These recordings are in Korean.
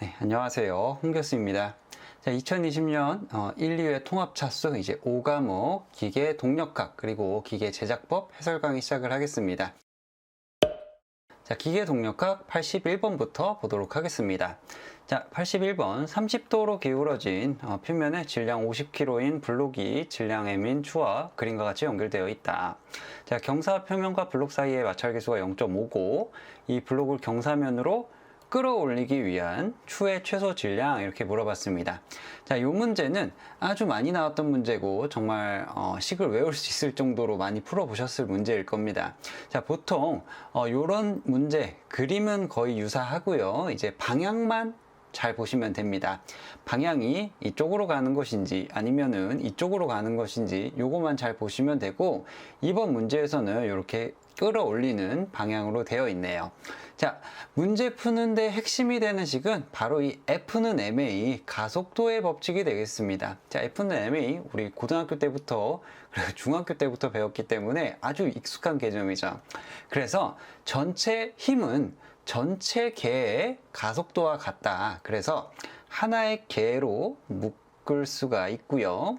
네, 안녕하세요. 홍 교수입니다. 자, 2020년 1, 2회 통합차수 이제 5과목 기계 동력학 그리고 기계 제작법 해설 강의 시작을 하겠습니다. 자, 기계 동력학 81번부터 보도록 하겠습니다. 자, 81번 30도로 기울어진 표면에 질량 50kg인 블록이 질량 m인 추와 그림과 같이 연결되어 있다. 자, 경사 표면과 블록 사이의 마찰계수가 0.5고 이 블록을 경사면으로 끌어올리기 위한 추의 최소 질량 이렇게 물어봤습니다. 자, 이 문제는 아주 많이 나왔던 문제고 정말 식을 외울 수 있을 정도로 많이 풀어보셨을 문제일 겁니다. 자, 보통 이런 문제 그림은 거의 유사하고요. 이제 방향만 잘 보시면 됩니다. 방향이 이쪽으로 가는 것인지 아니면은 이쪽으로 가는 것인지 요거만 잘 보시면 되고, 이번 문제에서는 이렇게 끌어올리는 방향으로 되어 있네요. 자, 문제 푸는데 핵심이 되는 식은 바로 이 F는 ma 가속도의 법칙이 되겠습니다. 자, F는 ma 우리 고등학교 때부터 그리고 중학교 때부터 배웠기 때문에 아주 익숙한 개념이죠. 그래서 전체 힘은 전체 개의 가속도와 같다. 그래서 하나의 개로 묶을 수가 있고요.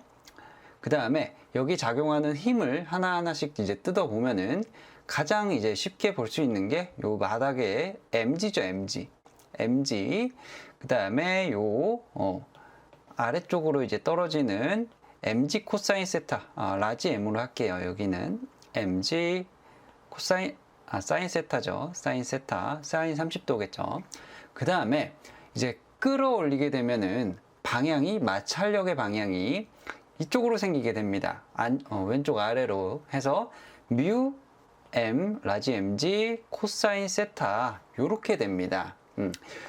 그 다음에 여기 작용하는 힘을 하나하나씩 이제 뜯어 보면은 가장 이제 쉽게 볼 수 있는 게 요 바닥에 mg죠, mg. 그 다음에 요 아래쪽으로 이제 떨어지는 mg 코사인 세타, 라지 m으로 할게요. 여기는 mg 코사인 사인 세타죠. 사인 세타, 사인 30도겠죠. 그 다음에 이제 끌어올리게 되면은 방향이, 마찰력의 방향이 이쪽으로 생기게 됩니다. 왼쪽 아래로 해서 뮤 m 라지 mg 코사인 세타 요렇게 됩니다.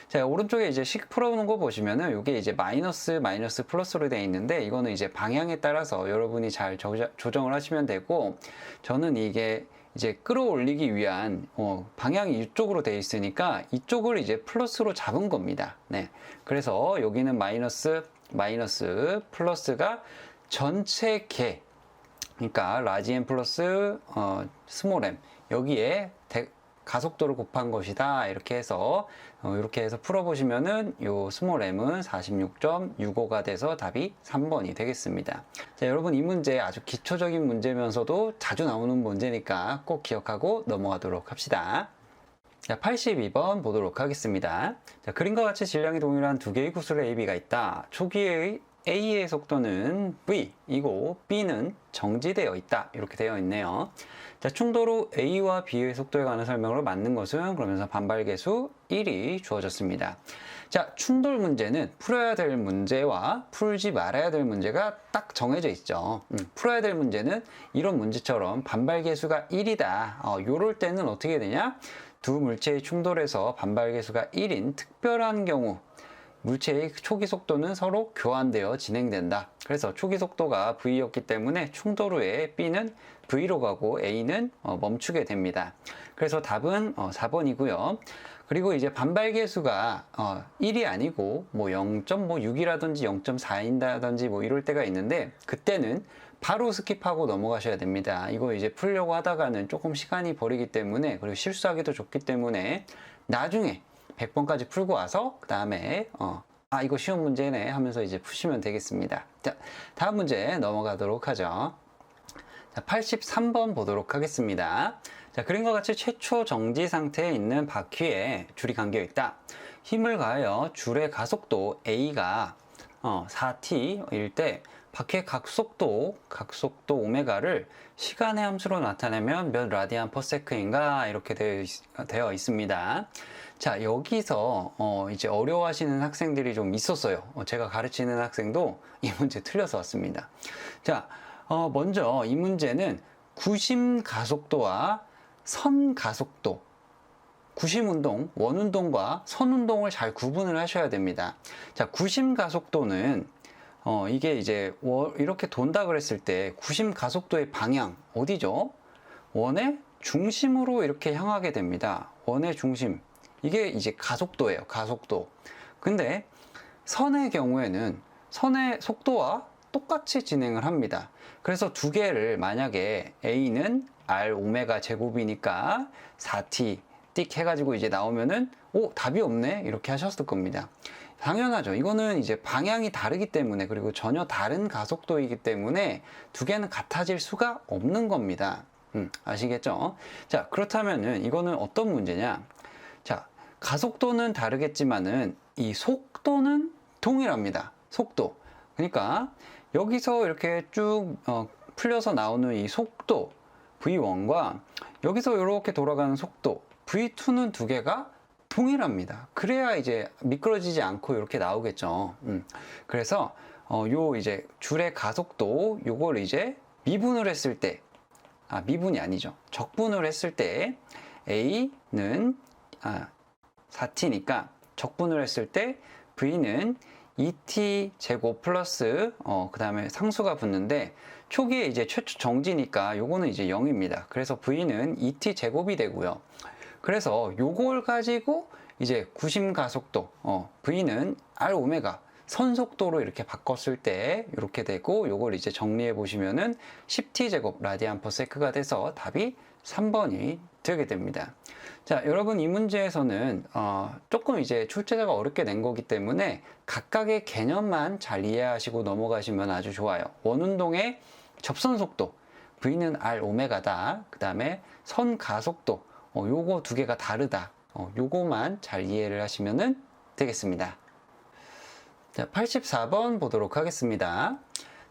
자, 오른쪽에 이제 식 풀어오는 거 보시면은 이게 이제 마이너스 플러스로 되어 있는데, 이거는 이제 방향에 따라서 여러분이 잘 조정을 하시면 되고, 저는 이게 이제 끌어올리기 위한 방향이 이쪽으로 되어 있으니까 이쪽을 이제 플러스로 잡은 겁니다. 네. 그래서 여기는 마이너스 플러스가 전체 개, 그러니까 라지 m 플러스 스몰 m, 여기에 가속도를 곱한 것이다. 이렇게 해서 풀어보시면은 요 스몰 m은 46.65가 돼서 답이 3번이 되겠습니다. 자, 여러분 이 문제 아주 기초적인 문제면서도 자주 나오는 문제니까 꼭 기억하고 넘어가도록 합시다. 자, 82번 보도록 하겠습니다. 자, 그림과 같이 질량이 동일한 두 개의 구슬 AB가 있다. 초기의 A의 속도는 V이고 B는 정지되어 있다. 이렇게 되어 있네요. 자, 충돌 후 A와 B의 속도에 관한 설명으로 맞는 것은, 그러면서 반발계수 1이 주어졌습니다. 자, 충돌 문제는 풀어야 될 문제와 풀지 말아야 될 문제가 딱 정해져 있죠. 풀어야 될 문제는 이런 문제처럼 반발계수가 1이다. 요럴 때는 어떻게 되냐? 두 물체의 충돌에서 반발계수가 1인 특별한 경우 물체의 초기 속도는 서로 교환되어 진행된다. 그래서 초기 속도가 V였기 때문에 충돌 후에 B는 V로 가고 A는 멈추게 됩니다. 그래서 답은 4번이고요. 그리고 이제 반발계수가 1이 아니고 뭐 0.6이라든지 0.4인다든지 뭐 이럴 때가 있는데, 그때는 바로 스킵하고 넘어가셔야 됩니다. 이거 이제 풀려고 하다가는 조금 시간이 버리기 때문에, 그리고 실수하기도 좋기 때문에 나중에 100번까지 풀고 와서 그 다음에 이거 쉬운 문제네 하면서 이제 푸시면 되겠습니다. 자, 다음 문제 넘어가도록 하죠. 자, 83번 보도록 하겠습니다. 자, 그림과 같이 최초 정지 상태에 있는 바퀴에 줄이 감겨 있다. 힘을 가하여 줄의 가속도 A가 4t일 때 바퀴의 각속도 오메가를 시간의 함수로 나타내면 몇 라디안 퍼 세크인가 이렇게 되어 있습니다. 자, 여기서 이제 어려워하시는 학생들이 좀 있었어요. 제가 가르치는 학생도 이 문제 틀려서 왔습니다. 자, 먼저 이 문제는 구심 가속도와 선 가속도, 구심 운동, 원 운동과 선 운동을 잘 구분을 하셔야 됩니다. 자, 구심 가속도는 이게 이제 이렇게 돈다 그랬을 때 구심 가속도의 방향 어디죠? 원의 중심으로 이렇게 향하게 됩니다. 원의 중심. 이게 이제 가속도예요. 가속도. 근데 선의 경우에는 선의 속도와 똑같이 진행을 합니다. 그래서 두 개를 만약에 A는 R 오메가 제곱이니까 4t, 띡 해가지고 이제 나오면은 오, 답이 없네 이렇게 하셨을 겁니다. 당연하죠. 이거는 이제 방향이 다르기 때문에, 그리고 전혀 다른 가속도이기 때문에 두 개는 같아질 수가 없는 겁니다. 아시겠죠? 자, 그렇다면은 이거는 어떤 문제냐? 자, 가속도는 다르겠지만은 이 속도는 동일합니다. 속도. 그러니까 여기서 이렇게 쭉 풀려서 나오는 이 속도 V1과 여기서 이렇게 돌아가는 속도 V2는 두 개가 동일합니다. 그래야 이제 미끄러지지 않고 이렇게 나오겠죠. 그래서 요 이제 줄의 가속도 요걸 이제 미분을 했을 때, 미분이 아니죠. 적분을 했을 때 A는 4t니까 적분을 했을 때 V는 2t 제곱 플러스 그 다음에 상수가 붙는데 초기에 이제 최초 정지니까 요거는 이제 0입니다. 그래서 V는 2t 제곱이 되고요. 그래서 요걸 가지고 이제 구심 가속도 V는 R 오메가 선속도로 이렇게 바꿨을 때 이렇게 되고, 요걸 이제 정리해 보시면은 10t 제곱 라디안 퍼 세크가 돼서 답이 3번이 되게 됩니다. 자, 여러분 이 문제에서는 조금 이제 출제자가 어렵게 낸 거기 때문에 각각의 개념만 잘 이해하시고 넘어가시면 아주 좋아요. 원운동의 접선 속도 V는 R 오메가다. 그 다음에 선 가속도 요거 두 개가 다르다. 요거만 잘 이해를 하시면 되겠습니다. 자, 84번 보도록 하겠습니다.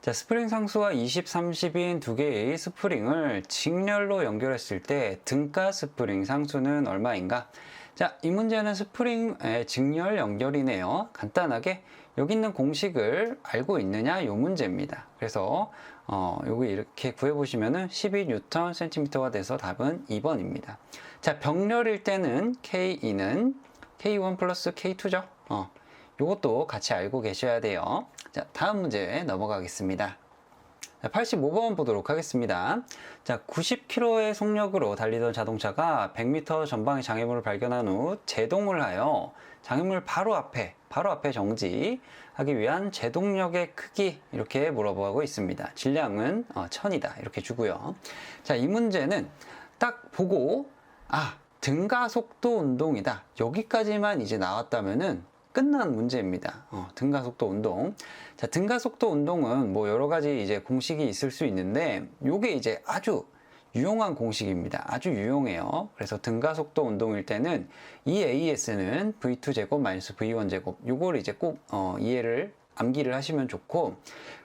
자, 스프링 상수와 20, 30인 두 개의 스프링을 직렬로 연결했을 때 등가 스프링 상수는 얼마인가? 자, 이 문제는 스프링의 직렬 연결이네요. 간단하게 여기 있는 공식을 알고 있느냐 요 문제입니다. 그래서 여기 이렇게 구해보시면은 12N cm가 돼서 답은 2번입니다. 자, 병렬일 때는 K2는 K1 플러스 K2죠. 요것도 같이 알고 계셔야 돼요. 자, 다음 문제 넘어가겠습니다. 자, 85번 보도록 하겠습니다. 자, 90km의 속력으로 달리던 자동차가 100m 전방의 장애물을 발견한 후 제동을 하여 장애물 바로 앞에 정지하기 위한 제동력의 크기 이렇게 물어보고 있습니다. 질량은 1000이다 이렇게 주고요. 자, 이 문제는 딱 보고 등가속도 운동이다 여기까지만 이제 나왔다면은 끝난 문제입니다. 등가속도 운동. 자, 등가속도 운동은 뭐 여러 가지 이제 공식이 있을 수 있는데 요게 이제 아주 유용한 공식입니다. 아주 유용해요. 그래서 등가속도 운동일 때는 이 AS는 V2제곱 마이너스 V1제곱 요걸 이제 꼭 이해를 암기를 하시면 좋고,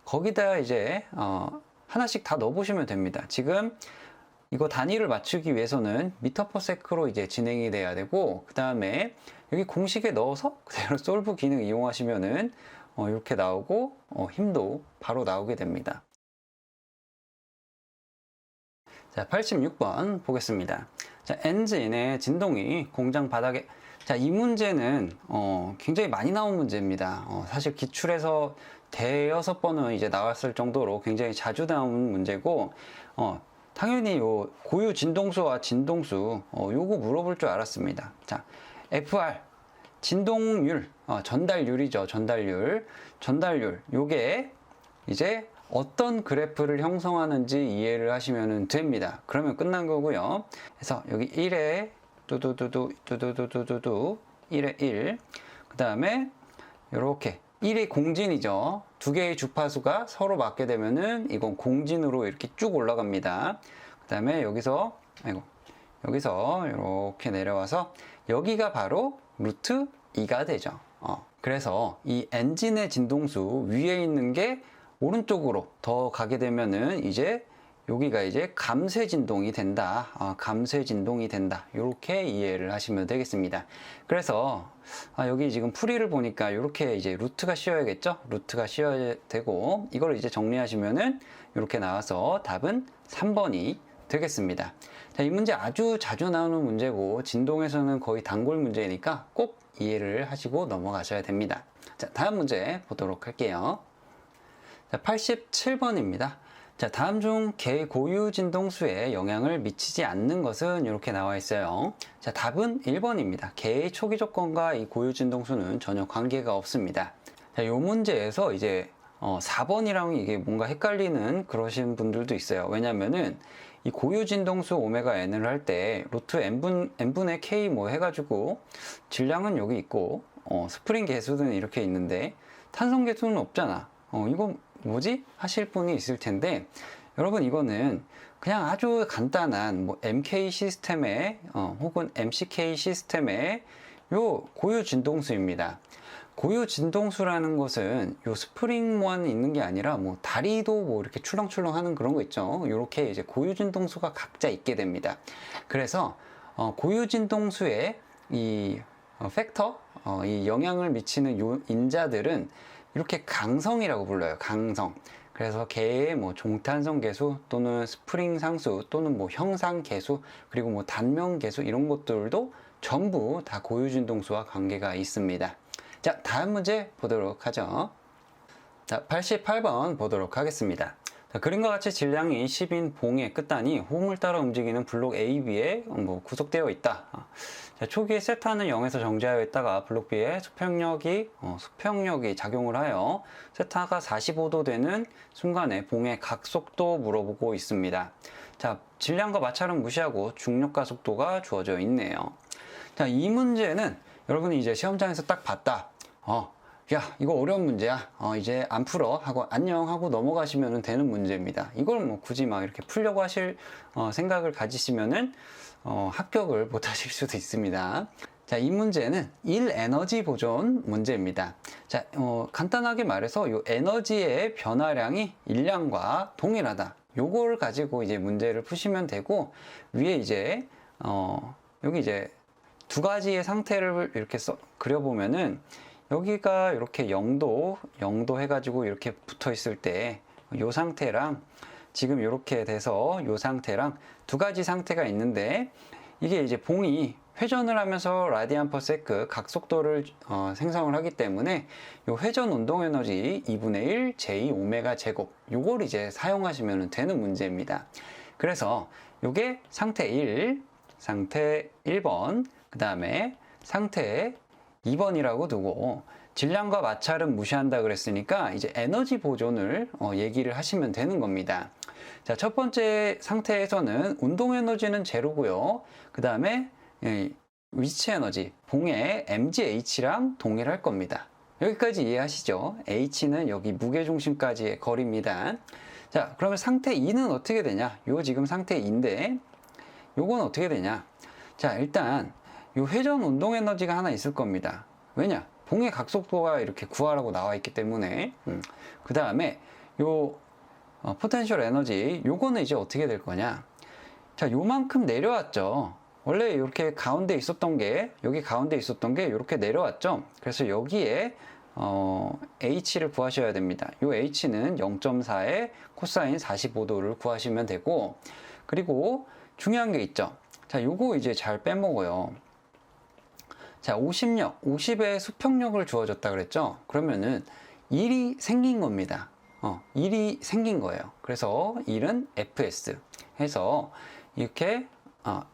거기다 이제 하나씩 다 넣어보시면 됩니다. 지금 이거 단위를 맞추기 위해서는 미터 퍼 세크로 이제 진행이 돼야 되고, 그 다음에 여기 공식에 넣어서 그대로 솔브 기능 이용하시면은 이렇게 나오고 힘도 바로 나오게 됩니다. 자, 86번 보겠습니다. 자, 엔진의 진동이 공장 바닥에, 자, 이 문제는 굉장히 많이 나온 문제입니다. 사실 기출에서 대여섯 번은 이제 나왔을 정도로 굉장히 자주 나오는 문제고, 당연히 요 고유 진동수와 진동수 요거 물어볼 줄 알았습니다. 자, FR 진동률, 전달률이죠. 전달률 요게 이제 어떤 그래프를 형성하는지 이해를 하시면 됩니다. 그러면 끝난 거고요. 그래서 여기 1에 뚜두두두 1에 1, 그 다음에 이렇게 1이 공진이죠. 두 개의 주파수가 서로 맞게 되면은 이건 공진으로 이렇게 쭉 올라갑니다. 그 다음에 여기서 이렇게 내려와서 여기가 바로 루트 2가 되죠. 그래서 이 엔진의 진동수 위에 있는 게 오른쪽으로 더 가게 되면은 이제 여기가 이제 감쇄 진동이 된다. 감쇄 진동이 된다. 이렇게 이해를 하시면 되겠습니다. 그래서 여기 지금 풀이를 보니까 이렇게 이제 루트가 씌워야겠죠? 루트가 씌워야 되고, 이걸 이제 정리하시면은 이렇게 나와서 답은 3번이 되겠습니다. 자, 이 문제 아주 자주 나오는 문제고 진동에서는 거의 단골 문제니까 꼭 이해를 하시고 넘어가셔야 됩니다. 자, 다음 문제 보도록 할게요. 자, 87번입니다. 자, 다음 중 개 고유 진동수에 영향을 미치지 않는 것은 이렇게 나와 있어요. 자, 답은 1번입니다. 개의 초기 조건과 이 고유 진동수는 전혀 관계가 없습니다. 자, 이 문제에서 이제 4번이랑 이게 뭔가 헷갈리는 그러신 분들도 있어요. 왜냐면은 이 고유 진동수 오메가 n을 할 때 루트 n분의 k 뭐 해가지고 질량은 여기 있고 스프링 개수는 이렇게 있는데 탄성 개수는 없잖아. 이거 뭐지? 하실 분이 있을 텐데, 여러분 이거는 그냥 아주 간단한 뭐 MK 시스템의 혹은 MCK 시스템의 요 고유 진동수입니다. 고유 진동수라는 것은 요 스프링만 있는 게 아니라 뭐 다리도 뭐 이렇게 출렁출렁 하는 그런 거 있죠. 이렇게 이제 고유 진동수가 각자 있게 됩니다. 그래서 고유 진동수의 이 팩터, 이 영향을 미치는 요 인자들은 이렇게 강성이라고 불러요. 강성. 그래서 개의 뭐 종탄성 개수 또는 스프링 상수 또는 뭐 형상 개수 그리고 뭐 단면 개수 이런 것들도 전부 다 고유 진동수와 관계가 있습니다. 자, 다음 문제 보도록 하죠. 자, 88번 보도록 하겠습니다. 자, 그림과 같이 질량이 10인 봉의 끝단이 호흡을 따라 움직이는 블록 A, B에 구속되어 있다. 자, 초기에 세타는 0에서 정지하여 있다가 블록 B에 수평력이 작용을 하여 세타가 45도 되는 순간에 봉의 각속도 물어보고 있습니다. 자, 질량과 마찰은 무시하고 중력과 속도가 주어져 있네요. 자, 이 문제는 여러분이 이제 시험장에서 딱 봤다. 야, 이거 어려운 문제야. 이제 안 풀어. 하고 안녕 하고 넘어가시면 되는 문제입니다. 이걸 뭐 굳이 막 이렇게 풀려고 하실 생각을 가지시면은 합격을 못 하실 수도 있습니다. 자, 이 문제는 1에너지 보존 문제입니다. 자, 간단하게 말해서 이 에너지의 변화량이 일량과 동일하다. 요걸 가지고 이제 문제를 푸시면 되고, 위에 이제 여기 이제 두 가지의 상태를 이렇게 그려보면은 여기가 이렇게 0도 해가지고 이렇게 붙어 있을 때 이 상태랑 지금 이렇게 돼서 이 상태랑 두 가지 상태가 있는데, 이게 이제 봉이 회전을 하면서 라디안 퍼 세크 각속도를 생성을 하기 때문에 이 회전 운동 에너지 2분의 1 j 오메가 제곱 요걸 이제 사용하시면 되는 문제입니다. 그래서 요게 상태 1, 상태 1번, 그 다음에 상태 2번이라고 두고 질량과 마찰은 무시한다 그랬으니까 이제 에너지 보존을 얘기를 하시면 되는 겁니다. 자, 첫 번째 상태에서는 운동 에너지는 제로고요. 그 다음에 위치 에너지, 봉의 mgh랑 동일할 겁니다. 여기까지 이해하시죠? h는 여기 무게중심까지의 거리입니다. 자, 그러면 상태 2는 어떻게 되냐? 요 지금 상태 2인데 요건 어떻게 되냐? 자, 일단 요 회전 운동 에너지가 하나 있을 겁니다. 왜냐? 봉의 각속도가 이렇게 구하라고 나와 있기 때문에. 그 다음에 요 포텐셜 에너지, 요거는 이제 어떻게 될 거냐? 자, 요만큼 내려왔죠. 원래 이렇게 가운데 있었던 게, 여기 가운데 있었던 게 이렇게 내려왔죠. 그래서 여기에 h를 구하셔야 됩니다. 요 h는 0.4의 코사인 45도를 구하시면 되고, 그리고 중요한 게 있죠. 자, 요거 이제 잘 빼먹어요. 자, 50의 수평력을 주어졌다 그랬죠? 그러면은 1이 생긴 겁니다. 1이 생긴 거예요. 그래서 1은 fs 해서 이렇게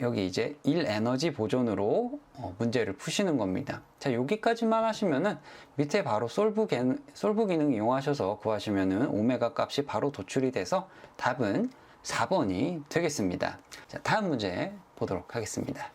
여기 이제 1 에너지 보존으로 문제를 푸시는 겁니다. 자, 여기까지만 하시면은 밑에 바로 솔브 기능 이용하셔서 구하시면은 오메가 값이 바로 도출이 돼서 답은 4번이 되겠습니다. 자, 다음 문제 보도록 하겠습니다.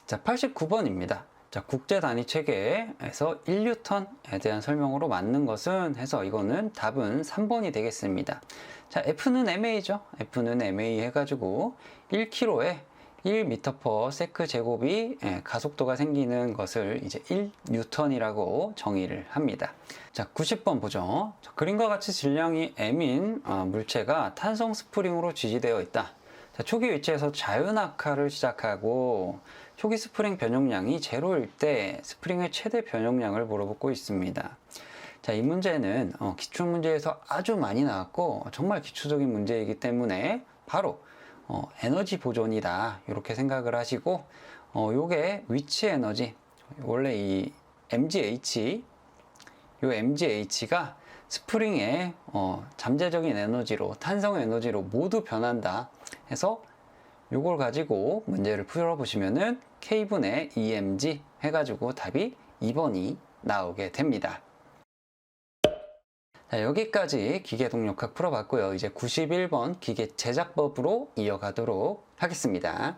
자, 89번입니다. 자, 국제 단위 체계에서 1뉴턴에 대한 설명으로 맞는 것은 해서 이거는 답은 3번이 되겠습니다. 자, F는 MA죠. F는 MA 해가지고 1kg에 1m/s 제곱이 가속도가 생기는 것을 이제 1뉴턴이라고 정의를 합니다. 자, 90번 보죠. 자, 그림과 같이 질량이 m인 물체가 탄성 스프링으로 지지되어 있다. 자, 초기 위치에서 자유낙하를 시작하고 초기 스프링 변용량이 제로일 때 스프링의 최대 변용량을 물어보고 있습니다. 자, 이 문제는 기출문제에서 아주 많이 나왔고 정말 기초적인 문제이기 때문에 바로 에너지 보존이다 이렇게 생각을 하시고, 요게 위치 에너지, 원래 이 MGH가 스프링의 잠재적인 에너지로 탄성 에너지로 모두 변한다 해서 요걸 가지고 문제를 풀어보시면은 K분의 EMG 해가지고 답이 2번이 나오게 됩니다. 자, 여기까지 기계동력학 풀어봤고요. 이제 91번 기계 제작법으로 이어가도록 하겠습니다.